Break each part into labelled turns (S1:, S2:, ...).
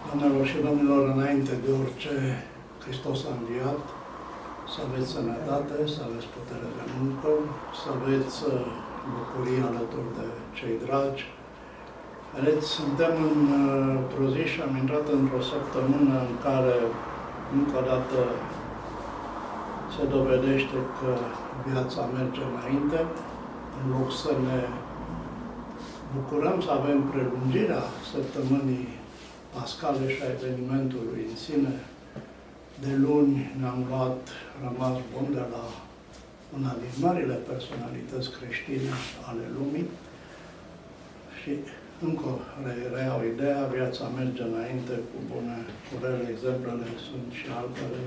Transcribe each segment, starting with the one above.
S1: Doamnelor și domnilor, înainte de orice, Hristos a înviat, să aveți sănătate, să aveți putere de muncă, să aveți bucurie alături de cei dragi. Vedeți, suntem într-o zi și am intrat într-o săptămână în care, încă o dată, se dovedește că viața merge înainte. În loc să ne bucurăm să avem prelungirea săptămânii pascale și a evenimentului în sine, de luni ne-am rămas bun de la una din marile personalități creștine ale lumii și încă reiau ideea, viața merge înainte cu bune, cu rele, exemplele sunt și altele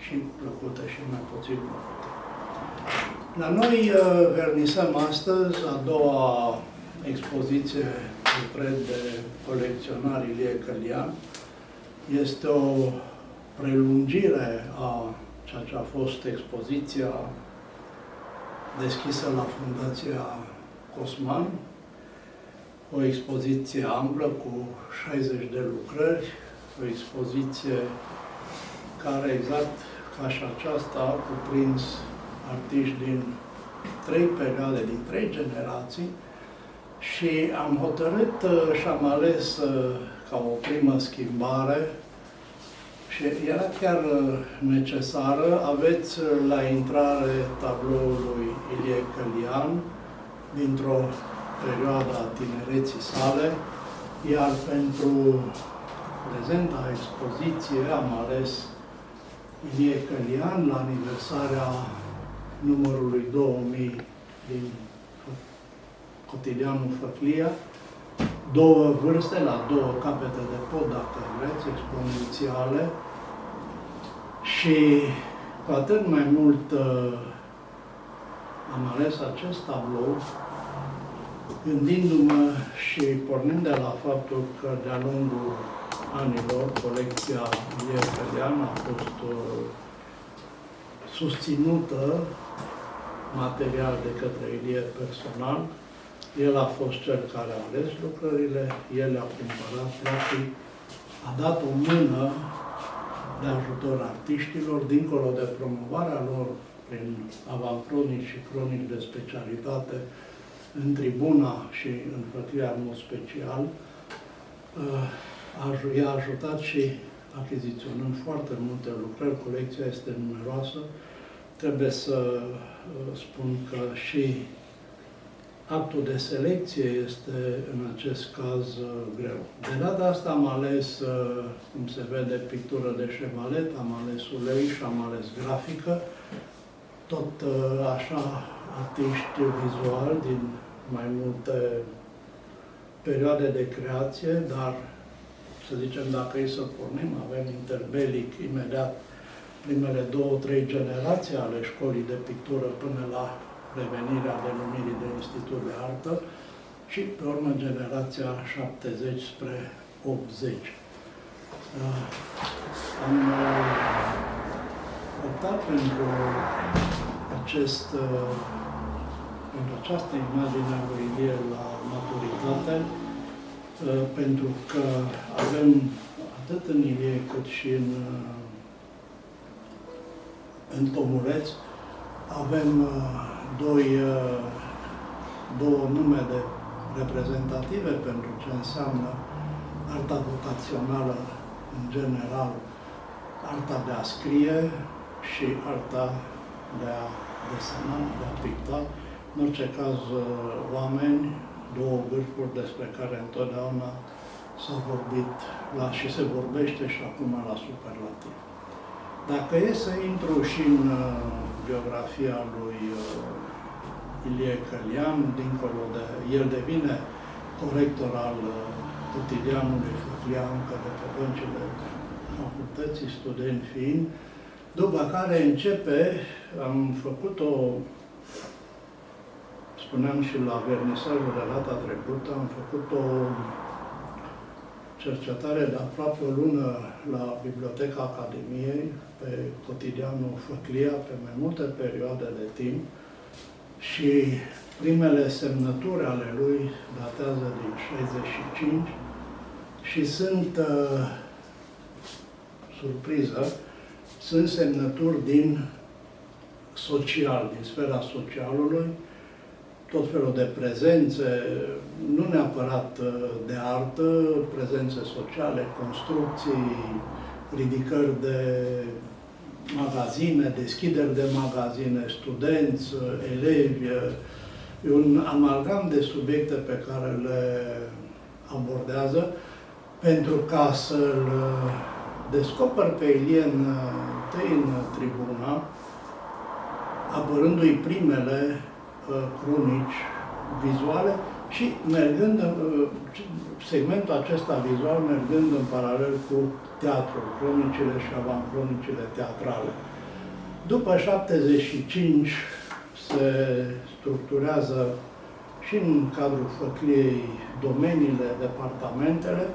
S1: și plăcute și mai puțin plăcute. La noi vernisăm astăzi a doua expoziție de colecționar Ilie Călian. Este o prelungire a ceea ce a fost expoziția deschisă la Fundația Cosman, o expoziție amplă cu 60 de lucrări, o expoziție care, exact ca și aceasta, a cuprins artiști din 3 perioade, din 3 generații, și am hotărât și am ales ca o primă schimbare și era chiar necesară. Aveți la intrare tabloul lui Ilie Călian dintr-o perioadă a tinereții sale, iar pentru prezenta expoziție am ales Ilie Călian la aniversarea numărului 2000 din cotidianul Făclia, 2 vârste la 2 capete de pod, dacă vreți, exponențiale, și cu atât mai mult am ales acest tablou gândindu-mă și pornind de la faptul că de-a lungul anilor colecția Ilie Călian a fost susținută material de către Ilie personal. El a fost cel care a ales lucrările, el le-a cumpărat, practic, a dat o mână de ajutor artiștilor, dincolo de promovarea lor prin avancronici și cronici de specialitate, în Tribuna și în Făclia în mod special. I-a ajutat și achiziționând foarte multe lucrări, colecția este numeroasă. Trebuie să spun că și actul de selecție este, în acest caz, greu. De data asta am ales, cum se vede, pictură de șevalet, am ales ulei și am ales grafică, tot așa artiști vizuali din mai multe perioade de creație, dar, să zicem, dacă e să pornim, avem interbelic imediat primele 2-3 generații ale școlii de pictură până la revenirea denumirii de Institut de Artă și, pe urmă, generația 70 spre 80. Am optat pentru această imagine a lui Ilie la maturitate, pentru că avem, atât în Ilie cât și în Tomuleț, avem două nume de reprezentative pentru ce înseamnă arta vocațională în general, arta de a scrie și arta de a desena, de a picta. În orice caz, oameni, 2 vârfuri despre care întotdeauna s-a vorbit și se vorbește și acum la superlativ. Dacă e să intru și în biografia lui Ilie Călian, dincolo de... El devine corector al cotidianului Făclia încă de pe băncile facultății, student fiind, după care începe, am făcut-o, spuneam și la vernisajul de data trecută, am făcut o cercetare de aproape o lună la Biblioteca Academiei, pe cotidianul Făclia, pe mai multe perioade de timp, și primele semnături ale lui datează din 65 și sunt, surpriză, sunt semnături din social, din sfera socialului, tot felul de prezențe, nu neapărat de artă, prezențe sociale, construcții, ridicări de magazine, deschideri de magazine, studenți, elevi, e un amalgam de subiecte pe care le abordează pentru ca să-l descoper pe Ilie întâi în tribuna, apărându-i primele cronici vizuale și mergând, segmentul acesta vizual mergând în paralel cu teatrul, cronicile și avancronicile teatrale. După 75 se structurează și în cadrul făcliei domeniile, departamentele.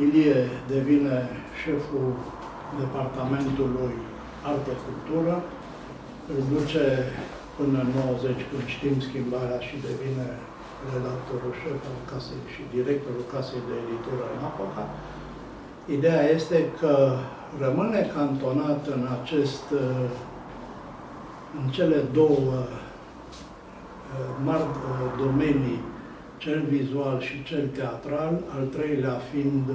S1: Ilie devine șeful departamentului Arte-Cultură, îl duce până în 90, când știm schimbarea, și devine redactorul șef al casei și directorul casei de editură în Apoca. Ideea este că rămâne cantonat în în cele două mari domenii, cel vizual și cel teatral, al treilea fiind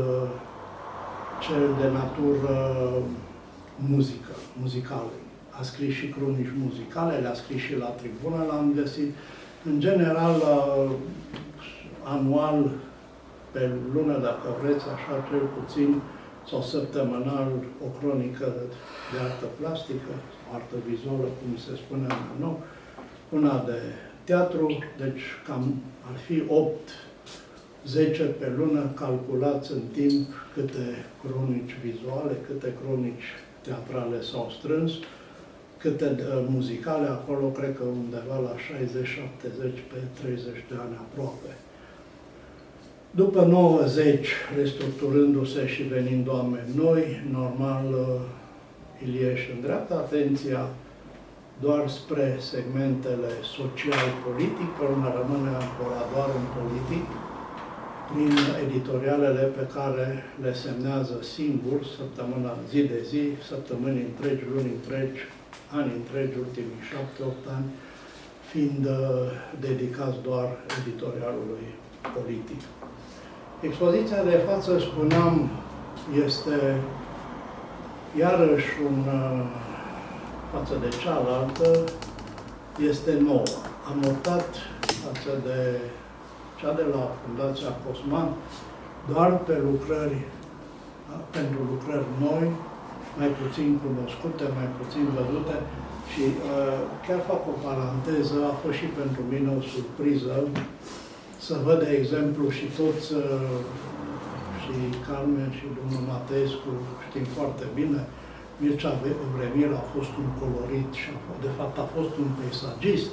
S1: cel de natură muzicală. A scris și cronici muzicale, le-a scris și la tribună, l-am găsit. În general, anual, pe lună, dacă vreți, așa, cel puțin, sau săptămânal, o cronică de artă plastică, artă vizuală, cum se spune în nou, una de teatru, deci cam ar fi 8-10 pe lună, calculați în timp câte cronici vizuale, câte cronici teatrale s-au strâns, câte muzicale, acolo cred că undeva la 60-70 pe 30 de ani aproape. După 90, restructurându-se și venind oameni noi, normal, Ilie își îndreaptă atenția doar spre segmentele social-politic, pe urmă rămâne acolo doar în politic, prin editorialele pe care le semnează singur, săptămâna, zi de zi, săptămâni întregi, luni întregi, ani întregi, ultimii 7-8 ani, fiind dedicați doar editorialului politic. Expoziția de față, spuneam, este iarăși față de cealaltă, este nouă. Am notat față de cea de la Fundația Cosman, doar pe lucrări, pentru lucrări noi, mai puțin cunoscute, mai puțin văzute, și chiar fac o paranteză, a fost și pentru mine o surpriză să văd, de exemplu, și toți, și Carmen și domnul Mateescu, știm foarte bine, Mircea Vremir a fost un colorit și, de fapt, a fost un peisagist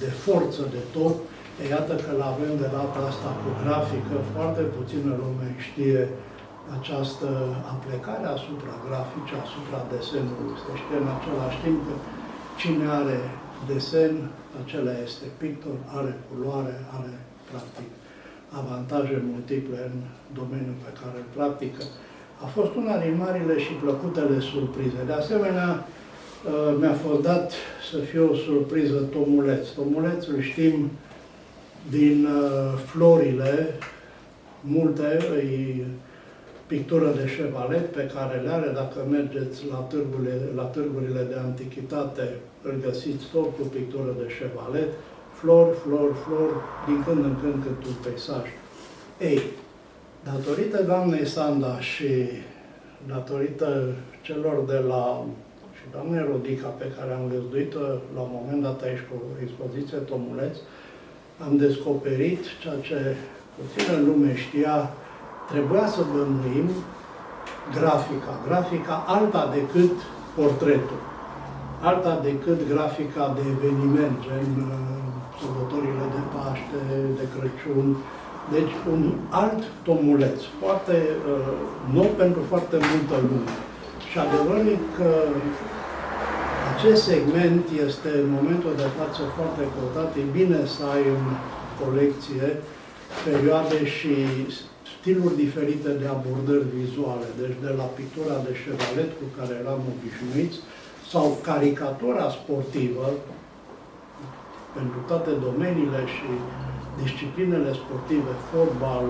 S1: de forță, de tot. E, iată că l-avem de data asta cu grafică, foarte puțină lume știe această aplecare asupra grafice, asupra desenului. Se știe în același timp că cine are desen, acela este pictor, are culoare, are, practic, avantaje multiple în domeniul pe care îl practică. A fost una din marile și plăcutele surprize. De asemenea, mi-a fost dat să fie o surpriză Tomuleț. Tomuleț îl știm din florile, multe, pictură de șevalet pe care le are. Dacă mergeți la târgurile de antichitate, îl găsiți tot cu pictură de șevalet, flori, din când în când cât un peisaj. Ei, datorită doamnei Sanda și datorită celor de la, și doamnei Rodica, pe care am găzduit-o la un moment dat aici cu expoziție Tomuleț, am descoperit ceea ce puțină lume știa. Trebuia să bănuim grafica alta decât portretul, alta decât grafica de eveniment, gen sărbătorile de Paște, de Crăciun. Deci un alt Tomuleț, foarte nou pentru foarte multă lume. Și adevărul e că acest segment este în momentul de față foarte căutat. E bine să ai în colecție perioade și stiluri diferite de abordări vizuale, deci de la pictura de șevalet cu care eram obișnuiți, sau caricatura sportivă, pentru toate domeniile și disciplinele sportive, fotbal,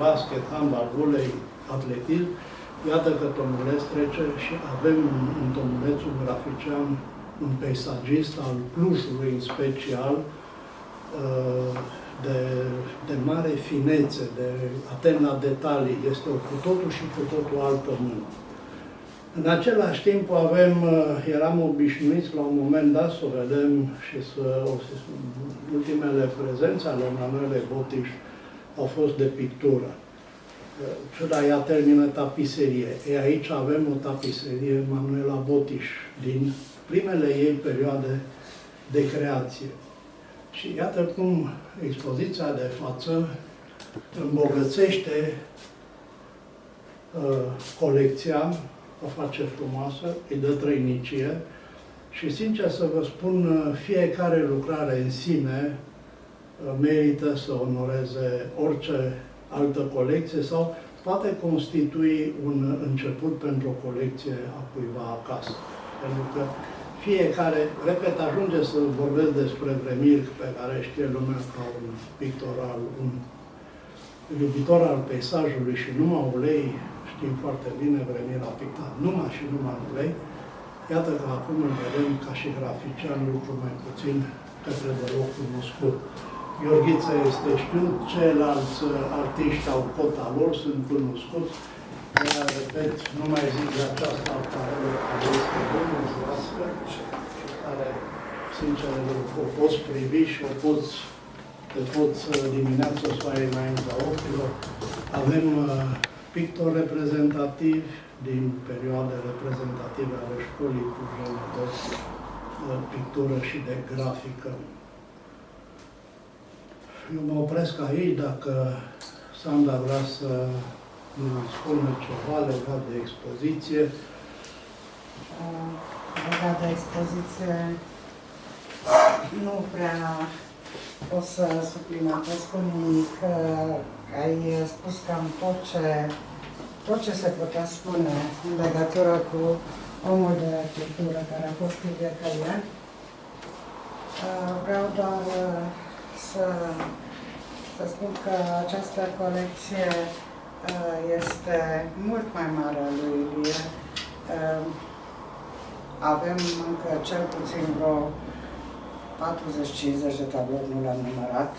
S1: basket, handbal, volei, atletism. Iată că Tomuleț trece și avem în Tomulețul grafician un peisagist al Clujului în special, de mare finețe, de atent la detalii. Este o cu totul și cu totul altă mână. În același timp eram obișnuiți la un moment dat să o vedem și ultimele prezențe ale Emanuelei Botiș au fost de pictură. Ciuda, ea termină tapiserie. Aici avem o tapiserie Emanuela Botiș din primele ei perioade de creație. Și iată cum expoziția de față îmbogățește colecția, o face frumoasă, îi dă trăinicie și, sincer să vă spun, fiecare lucrare în sine merită să onoreze orice altă colecție sau poate constitui un început pentru o colecție a cuiva acasă. Pentru că fiecare, repet, ajunge să vorbesc despre Vremir, pe care știe lumea ca un pictor, un iubitor al peisajului și numai ulei. Știm foarte bine, Vremir a pictat numai și numai ulei. Iată că acum îl vedem ca și grafician, lucru mai puțin către deloc cunoscut. Gheorghiță este știut, ceilalți artiști au cota lor, sunt cunoscuți. Dar, repet, nu mai zic de aceasta care este domnul Joască, care, sincer, o poți privi și te poți dimineața soare înaintea ochilor. Avem pictori reprezentativi din perioade reprezentative ale școlii clujene de pictură și de grafică. Eu mă opresc aici, dacă Sanda vrea să ne spună ceva legat de expoziție.
S2: Legat de expoziție, nu prea o să suplimentez cu nimic. Ai spus cam tot ce se putea spune în legătură cu omul de cultură care a fost Ilie Călian. Vreau doar să spun că această colecție este mult mai mare a lui Ilie. Avem încă cel puțin vreo 40-50 de tablouri, nu le-am numărat,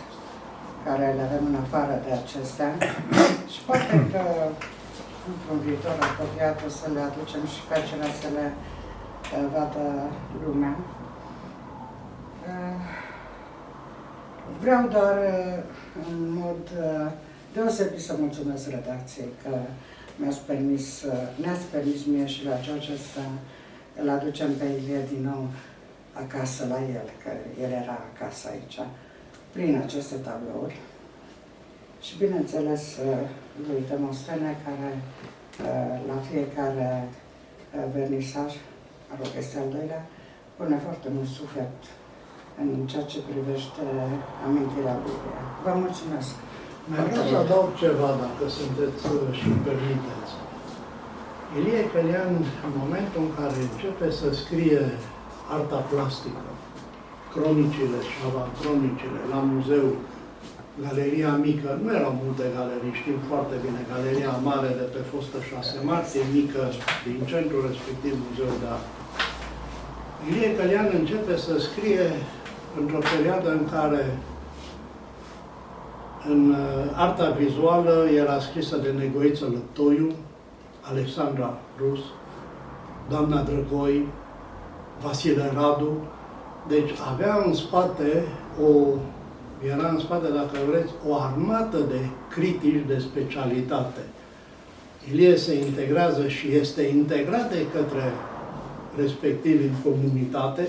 S2: care le avem în afară de acestea. Și poate că într-un viitor apropiat o să le aducem și pe acelea să le vadă lumea. Vreau doar în mod deosebit să mulțumesc redacției că ne-ați permis mie și la George să îl aducem pe Ilie din nou acasă la el, că el era acasă aici, prin aceste tablouri. Și bineînțeles lui Demostene, care la fiecare vernisaj, mă rog, este al doilea, pune foarte mult suflet în ceea ce privește amintirea lui. Vă mulțumesc!
S1: Mai vreau să adaug ceva, dacă sunteți și îmi permiteți. Ilie Călian, în momentul în care începe să scrie arta plastică, cronicile și avancronicile, la muzeu, Galeria Mică, nu erau multe galerii, știm foarte bine, Galeria Mare de pe fostă 6 martie, mică din centrul respectiv Muzeul de Artă. Ilie Călian începe să scrie într-o perioadă în care în arta vizuală era scrisă de Negoiță Lăptoiu, Alexandra Rus, doamna Drăgoi, Vasile Radu. Deci avea în spate era în spate, dacă vreți, o armată de critici de specialitate. Ilie se integrează și este integrat de către respectiv în comunitate,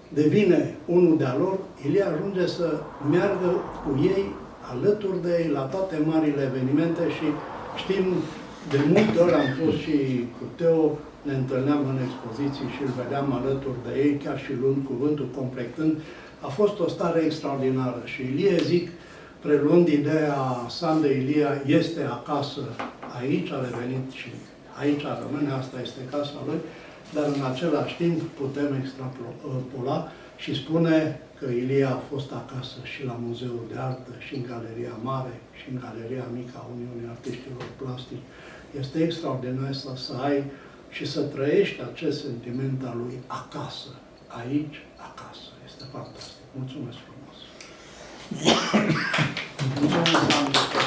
S1: devine unul de-a lor, Ilie ajunge să meargă cu ei, alături de ei, la toate marile evenimente și știm, de multe ori am fost și cu Teo, ne întâlneam în expoziții și îl vedeam alături de ei, chiar și luând cuvântul, completând. A fost o stare extraordinară și Ilie, zic, preluând ideea Sandă Ilia, este acasă aici, a revenit și aici rămâne, asta este casa lui, dar în același timp putem extrapola și spune că Ilia a fost acasă și la Muzeul de Artă, și în Galeria Mare, și în Galeria Mică a Uniunii Artiștilor Plastici. Este extraordinar să ai și să trăiești acest sentiment al lui acasă, aici, acasă. Este fantastic. Mulțumesc frumos!
S2: Mulțumesc,